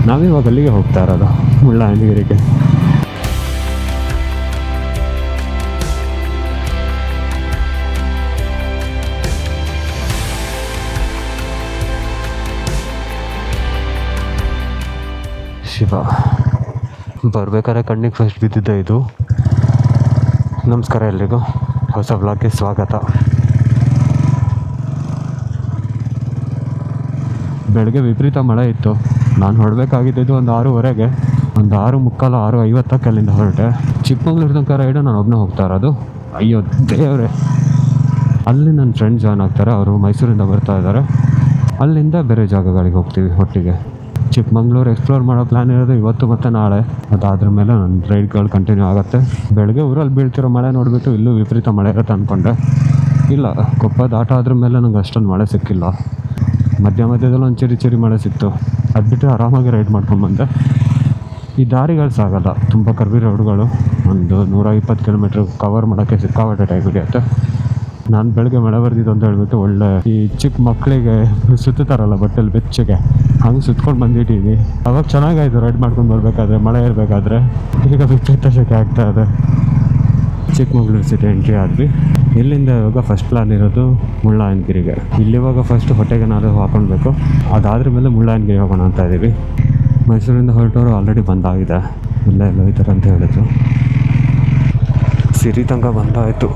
ನಾವಿವಾಗ ಅಲ್ಲಿಗೆ ಹೋಗ್ತಾ ಇರೋದು, ಮುಳ್ಳಯ್ಯನಗಿರಿಗೆ. ಶಿವ, ಬರ್ಬೇಕಾದ್ರೆ ಕಣ್ಣಿಗೆ ಫಸ್ಟ್ ಬಿದ್ದಿದ್ದೆ ಇದು. ನಮಸ್ಕಾರ ಎಲ್ರಿಗೂ, ಹೊಸ ಬ್ಲಾಗ್ಗೆ ಸ್ವಾಗತ. ಬೆಳಗ್ಗೆ ವಿಪರೀತ ಮಳೆ ಇತ್ತು. ನಾನು ಹೊರಡಬೇಕಾಗಿದ್ದು ಒಂದು 6:30ಗೆ, ಒಂದು 6:45, 6:50ಕ್ಕೆ ಅಲ್ಲಿಂದ ಹೊರಟೆ. ಚಿಕ್ಕಮಂಗ್ಳೂರು ತನಕ ರೈಡು ನಾನು ಒಬ್ಬನೇ ಹೋಗ್ತಾ ಇರೋದು. ಅಯ್ಯೋ ದೇವ್ರೆ, ಅಲ್ಲಿ ನನ್ನ ಫ್ರೆಂಡ್ ಜಾಯ್ನ್ ಆಗ್ತಾರೆ, ಅವರು ಮೈಸೂರಿಂದ ಬರ್ತಾ ಇದ್ದಾರೆ. ಅಲ್ಲಿಂದ ಬೇರೆ ಜಾಗಗಳಿಗೆ ಹೋಗ್ತೀವಿ ಒಟ್ಟಿಗೆ. ಚಿಕ್ಕಮಂಗ್ಳೂರು ಎಕ್ಸ್ಪ್ಲೋರ್ ಮಾಡೋ ಪ್ಲ್ಯಾನ್ ಇರೋದು ಇವತ್ತು ಮತ್ತು ನಾಳೆ. ಅದಾದ್ರ ಮೇಲೆ ನನ್ನ ರೈಡ್ಗಳು ಕಂಟಿನ್ಯೂ ಆಗುತ್ತೆ. ಬೆಳಗ್ಗೆ ಊರಲ್ಲಿ ಬೀಳ್ತಿರೋ ಮಳೆ ನೋಡಿಬಿಟ್ಟು ಇಲ್ಲೂ ವಿಪರೀತ ಮಳೆ ಇರುತ್ತೆ ಅಂದ್ಕೊಂಡೆ. ಇಲ್ಲ, ಕೊಪ್ಪ ದಾಟ ಆದ್ರ ಮೇಲೆ ನಂಗೆ ಅಷ್ಟೊಂದು ಮಳೆ ಸಿಕ್ಕಿಲ್ಲ. ಮಧ್ಯದಲ್ಲಿ ಒಂದು ಚಿರಿ ಮಳೆ ಸಿಕ್ತು. ಅದು ಬಿಟ್ಟರೆ ಆರಾಮಾಗಿ ರೈಡ್ ಮಾಡ್ಕೊಂಡು ಬಂದೆ. ಈ ದಾರಿಗಳು ಸಾಗಲ್ಲ, ತುಂಬ ಕರ್ವಿ ರೋಡ್ಗಳು. ಒಂದು 120 ಕಿಲೋಮೀಟ್ರ್ ಕವರ್ ಮಾಡೋಕ್ಕೆ ಸಿಕ್ಕಾಪಟ್ಟೆ ಟೈಮ್ ಹಿಡಿಯುತ್ತೆ. ನಾನು ಬೆಳಗ್ಗೆ ಮಳೆ ಬರ್ದಿದ್ದು ಅಂತ ಹೇಳ್ಬಿಟ್ಟು ಒಳ್ಳೆ ಈ ಚಿಕ್ಕ ಮಕ್ಕಳಿಗೆ ಸುತ್ತಾರಲ್ಲ ಬಟ್ಟೆಲಿ ಬೆಚ್ಚಗೆ, ಹಂಗೆ ಸುತ್ಕೊಂಡು ಬಂದಿಟ್ಟಿದ್ವಿ. ಅವಾಗ ಚೆನ್ನಾಗಾಯಿತು ರೈಡ್ ಮಾಡ್ಕೊಂಡು ಬರಬೇಕಾದ್ರೆ, ಮಳೆ ಇರಬೇಕಾದ್ರೆ. ಈಗ ವಿಪರೀತ ಶೆಕೆ ಆಗ್ತಾ ಇದೆ. ಚಿಕ್ಕಮಂಗ್ಳೂರು ಸಿಟಿ ಎಂಟ್ರಿ ಆದ್ವಿ. ಇಲ್ಲಿಂದ ಇವಾಗ ಫಸ್ಟ್ ಪ್ಲಾನ್ ಇರೋದು ಮುಳ್ಳಯ್ಯನಗಿರಿಗೆ. ಇಲ್ಲಿವಾಗ ಫಸ್ಟ್ ಹೊಟ್ಟೆಗೆ ಏನಾದರೂ ಹಾಕೊಳ್ಬೇಕು, ಅದಾದ್ರ ಮೇಲೆ ಮುಳ್ಳಯ್ಯನಗಿರಿ ಹೋಗೋಣ ಅಂತ ಇದ್ದೀವಿ. ಮೈಸೂರಿಂದ ಹೊರಟವರು ಆಲ್ರೆಡಿ ಬಂದಾಗಿದೆ, ಇಲ್ಲೇ ಎಲ್ಲ ಹೋಯ್ತಾರೆ ಅಂತ ಹೇಳಿದ್ರು. ಸಿರಿ ತನಕ ಬಂದಾಯಿತು.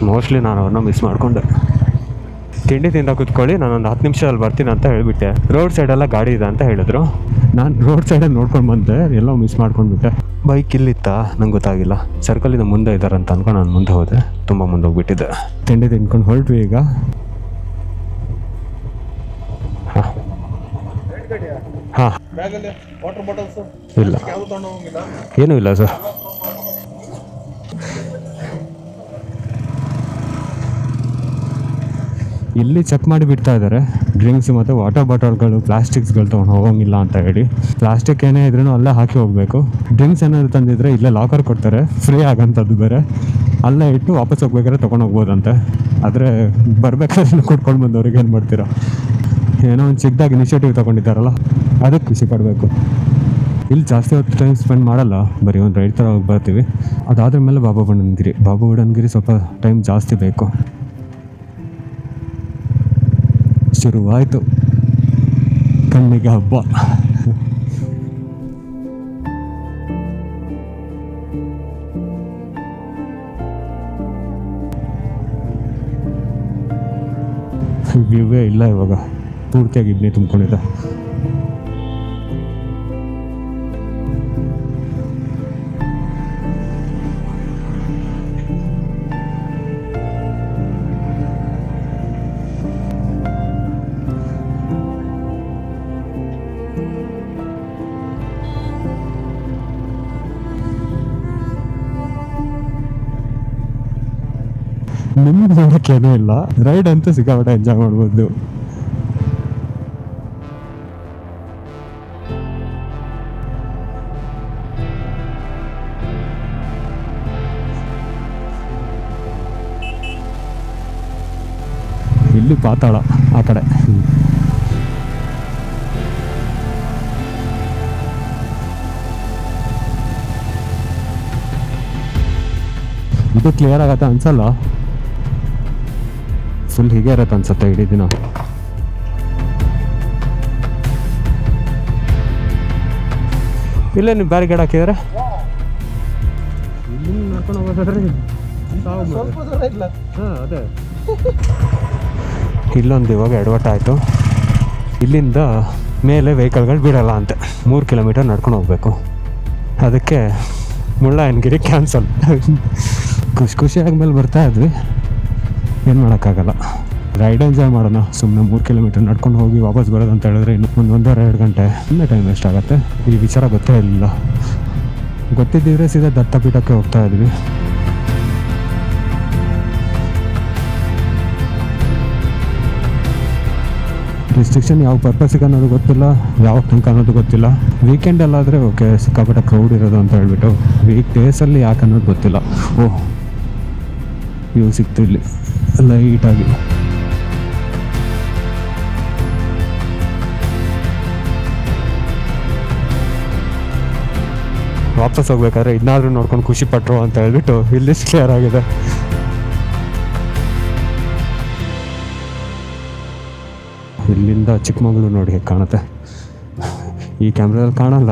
ಮೋಸ್ಟ್ಲಿ ನಾನು ಅವ್ರನ್ನ ಮಿಸ್ ಮಾಡಿಕೊಂಡೆ. ತಿಂಡಿ ತಿಂದ ಕೂತ್ಕೊಳ್ಳಿ, ನಾನೊಂದು 10 ನಿಮಿಷದಲ್ಲಿ ಬರ್ತೀನಿ ಅಂತ ಹೇಳಿಬಿಟ್ಟೆ. ರೋಡ್ ಸೈಡೆಲ್ಲ ಗಾಡಿ ಇದೆ ಅಂತ ಹೇಳಿದ್ರು. ನಾನು ರೋಡ್ ಸೈಡಲ್ಲಿ ನೋಡ್ಕೊಂಡು ಬಂದೆ, ಎಲ್ಲೋ ಮಿಸ್ ಮಾಡ್ಕೊಂಡ್ಬಿಟ್ಟೆ. ಬೈಕ್ ಇಲ್ಲಿತ್ತಾ ನಂಗೆ ಗೊತ್ತಾಗಿಲ್ಲ. ಸರ್ಕಲಿಂದ ಮುಂದೆ ಇದ್ದಾರೆ ಅಂತ ಅನ್ಕೊಂಡು ನಾನು ಮುಂದೆ ಹೋದೆ. ತುಂಬ ಮುಂದೆ ಹೋಗ್ಬಿಟ್ಟಿದ್ದೆ. ತಿಂಡಿ ತಿನ್ಕೊಂಡು ಹೊರಟ್ವಿ ಈಗ. ಹಾಂ, ಇಲ್ಲ ಏನೂ ಇಲ್ಲ ಸರ್. ಇಲ್ಲಿ ಚೆಕ್ ಮಾಡಿ ಬಿಡ್ತಾ ಇದ್ದಾರೆ. ಡ್ರಿಂಕ್ಸ್ ಮತ್ತು ವಾಟರ್ ಬಾಟಲ್ಗಳು, ಪ್ಲಾಸ್ಟಿಕ್ಸ್ಗಳು ತೊಗೊಂಡು ಹೋಗೋಂಗಿಲ್ಲ ಅಂತ ಹೇಳಿ. ಪ್ಲಾಸ್ಟಿಕ್ ಏನೇ ಇದ್ರೂ ಅಲ್ಲೇ ಹಾಕಿ ಹೋಗಬೇಕು. ಡ್ರಿಂಕ್ಸ್ ಏನಾದ್ರು ತಂದಿದ್ರೆ ಇಲ್ಲೇ ಲಾಕರ್ ಕೊಡ್ತಾರೆ, ಫ್ರೀ ಆಗಂಥದ್ದು ಬೇರೆ. ಅಲ್ಲೇ ಇಟ್ಟು ವಾಪಸ್ ಹೋಗ್ಬೇಕಾದ್ರೆ ತೊಗೊಂಡು ಹೋಗ್ಬೋದಂತೆ. ಆದರೆ ಬರಬೇಕಾದ್ರೆ ಕೊಟ್ಕೊಂಡು ಬಂದವ್ರಿಗೆ ಏನು ಮಾಡ್ತೀರಾ? ಏನೋ ಒಂದು ಚಿಕ್ಕದಾಗಿ ಇನಿಷಿಯೇಟಿವ್ ತೊಗೊಂಡಿದ್ದಾರಲ್ಲ, ಅದಕ್ಕೆ ಖುಷಿ ಪಡಬೇಕು. ಇಲ್ಲಿ ಜಾಸ್ತಿ ಹೊತ್ತು ಟೈಮ್ ಸ್ಪೆಂಡ್ ಮಾಡಲ್ಲ, ಬರೀ ಒಂದು ರೈಡ್ ಥರ ಹೋಗಿ ಬರ್ತೀವಿ. ಅದಾದ್ರ ಮೇಲೆ ಬಾಬಾ ಬುಡನ್ಗಿರಿ ಸ್ವಲ್ಪ ಟೈಮ್ ಜಾಸ್ತಿ ಬೇಕು. ಶುರುವಾಯಿತು ಕಣ್ಣಿಗೆ ಹಬ್ಬ. ವ್ಯೂವೇ ಇಲ್ಲ ಇವಾಗ, ಪೂರ್ತಿಯಾಗಿ ಇಬ್ಬನಿ ತುಂಬ್ಕೊಂಡಿದ್ದೆ. ನಿಮ್ಗೆ ನೋಡೋಕ್ಕೇನೂ ಇಲ್ಲ, ರೈಡ್ ಅಂತೂ ಸಿಕ್ಕಾಪಟ್ಟೆ ಎಂಜಾಯ್ ಮಾಡ್ಬೋದು. ಇಲ್ಲಿ ಪಾತಾಳ ಆ ಕಡೆ. ಇದು ಕ್ಲಿಯರ್ ಆಗತ್ತೆ ಅನ್ಸಲ್ಲ, ಫುಲ್ ಹೀಗೆ ಇರತ್ತೆ ಅನ್ಸುತ್ತೆ ಇಡೀ ದಿನ. ಇಲ್ಲೇ ನೀವು ಬ್ಯಾರಿಗೇಡ್ ಹಾಕಿದ್ರೆ ಇಲ್ಲಿ ನಡ್ಕೊಂಡು ಹೋಗೋದಾದ್ರೆ ಹಾಂ ಅದೇ. ಇಲ್ಲೊಂದು ಇವಾಗ ಎಡವಟ್ಟ ಆಯಿತು. ಇಲ್ಲಿಂದ ಮೇಲೆ ವೆಹಿಕಲ್ಗಳು ಬಿಡಲ್ಲ ಅಂತೆ. 3 ಕಿಲೋಮೀಟರ್ ನಡ್ಕೊಂಡು ಹೋಗಬೇಕು. ಅದಕ್ಕೆ ಮುಳ್ಳಯ್ಯನಗಿರಿ ಕ್ಯಾನ್ಸಲ್. ಖುಷಿ ಆದ್ಮೇಲೆ ಬರ್ತಾ ಇದ್ವಿ, ಏನು ಮಾಡೋಕ್ಕಾಗಲ್ಲ. ರೈಡ್ ಎಂಜಾಯ್ ಮಾಡೋಣ. ಸುಮ್ಮನೆ 3 ಕಿಲೋಮೀಟರ್ ನಡ್ಕೊಂಡು ಹೋಗಿ ವಾಪಸ್ ಬರೋದು ಅಂತ ಹೇಳಿದ್ರೆ ಇನ್ನು 1.5-2 ಗಂಟೆ ಇನ್ನೂ ಟೈಮ್ ವೇಸ್ಟ್ ಆಗುತ್ತೆ. ಈ ವಿಚಾರ ಗೊತ್ತೇ ಇರಲಿಲ್ಲ. ಗೊತ್ತಿದ್ದಿದ್ರೆ ಸೀದಾ ದತ್ತಪೀಠಕ್ಕೆ ಹೋಗ್ತಾ ಇದ್ವಿ. ರಿಸ್ಟ್ರಿಕ್ಷನ್ ಯಾವ ಪರ್ಪಸ್ಸಿಗೆ ಅನ್ನೋದು ಗೊತ್ತಿಲ್ಲ, ಯಾವ ತನಕ ಅನ್ನೋದು ಗೊತ್ತಿಲ್ಲ. ವೀಕೆಂಡಲ್ಲಾದರೆ ಓಕೆ, ಸಿಕ್ಕಾಪಟ್ಟೆ ಕ್ರೌಡ್ ಇರೋದು ಅಂತ ಹೇಳ್ಬಿಟ್ಟು. ವೀಕ್ ಡೇಸಲ್ಲಿ ಯಾಕೆ ಅನ್ನೋದು ಗೊತ್ತಿಲ್ಲ. ಓಹ್, ಇವು ಸಿಕ್ತು ಇಲ್ಲಿ ಲೈಟಾಗಿ. ವಾಪಸ್ ಹೋಗ್ಬೇಕಾದ್ರೆ ಇದನ್ನಾದ್ರೂ ನೋಡ್ಕೊಂಡು ಖುಷಿ ಪಟ್ರು ಅಂತ ಹೇಳ್ಬಿಟ್ಟು ಇಲ್ಲಿ ಕ್ಲಿಯರ್ ಆಗಿದೆ. ಇಲ್ಲಿಂದ ಚಿಕ್ಕಮಗಳೂರು ನೋಡಿ ಹೇಗೆ ಕಾಣುತ್ತೆ. ಈ ಕ್ಯಾಮ್ರಾದಲ್ಲಿ ಕಾಣಲ್ಲ,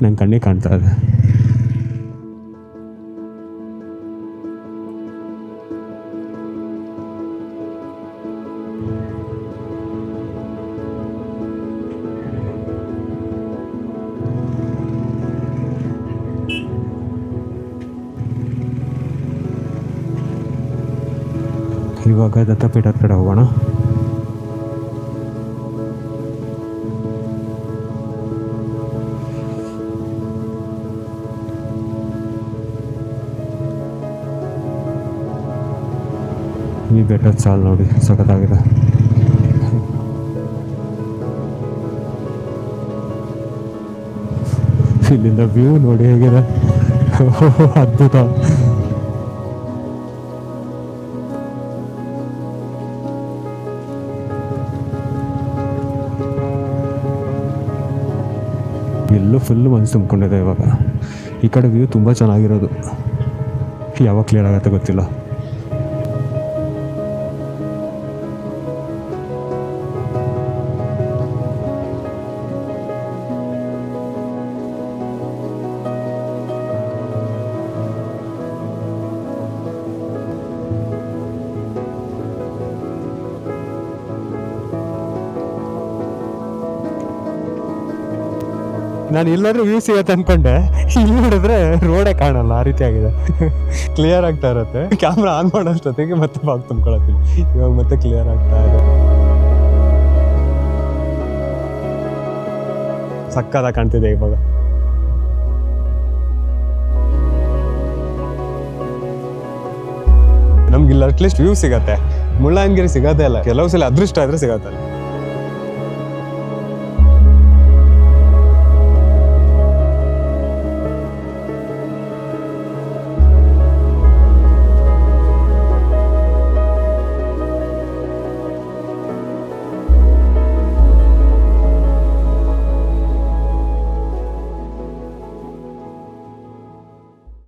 ನಂಗೆ ಕಣ್ಣಿಗೆ ಕಾಣ್ತಾ ಇದೆ. ಇವಾಗ ದತ್ತಪೀಠದ ಕಡೆ ಹೋಗೋಣ. ಈ ಬೆಟ್ಟದ ಸಾಲು ನೋಡಿ ಸಖತ್ತಾಗಿದೆ. ಇಲ್ಲಿಂದ ವ್ಯೂ ನೋಡಿ ಹೇಗಿದೆ, ಅದ್ಭುತ. ಎಲ್ಲೂ ಫುಲ್ಲು ಮನಸ್ಸು ತುಂಬಿಕೊಂಡಿದೆ ಇವಾಗ. ಈ ಕಡೆ ವ್ಯೂ ತುಂಬ ಚೆನ್ನಾಗಿರೋದು, ಯಾವಾಗ ಕ್ಲಿಯರ್ ಆಗುತ್ತೆ ಗೊತ್ತಿಲ್ಲ. ನಾನು ಎಲ್ಲಾದ್ರೂ ವ್ಯೂ ಸಿಗತ್ತೆ ಅನ್ಕೊಂಡೆ, ಇಲ್ಲಿ ನೋಡಿದ್ರೆ ರೋಡೇ ಕಾಣಲ್ಲ, ಆ ರೀತಿ ಆಗಿದೆ. ಕ್ಲಿಯರ್ ಆಗ್ತಾ ಇರುತ್ತೆ, ಕ್ಯಾಮ್ರಾ ಆನ್ ಮಾಡೋಷ್ಟೊತ್ತಿಗೆ ಮತ್ತೆ ಬಾಗ್ ತುಂಬ್ಕೊಳತ್ತೀನಿ. ಇವಾಗ ಮತ್ತೆ ಕ್ಲಿಯರ್ ಆಗ್ತಾ ಇದೆ. ಸಕ್ಕತ್ತಾಗಿ ಕಾಣ್ತಿದೆ ಇವಾಗ. ನಮ್ಗಿಲ್ಲ ಅಟ್ಲೀಸ್ಟ್ ವ್ಯೂ ಸಿಗತ್ತೆ. ಮುಳ್ಳಯ್ಯನಗಿರಿ ಸಿಗೋದೇ ಇಲ್ಲ, ಕೆಲವು ಸಲ ಅದೃಷ್ಟ ಆದ್ರೆ ಸಿಗತ್ತೆ.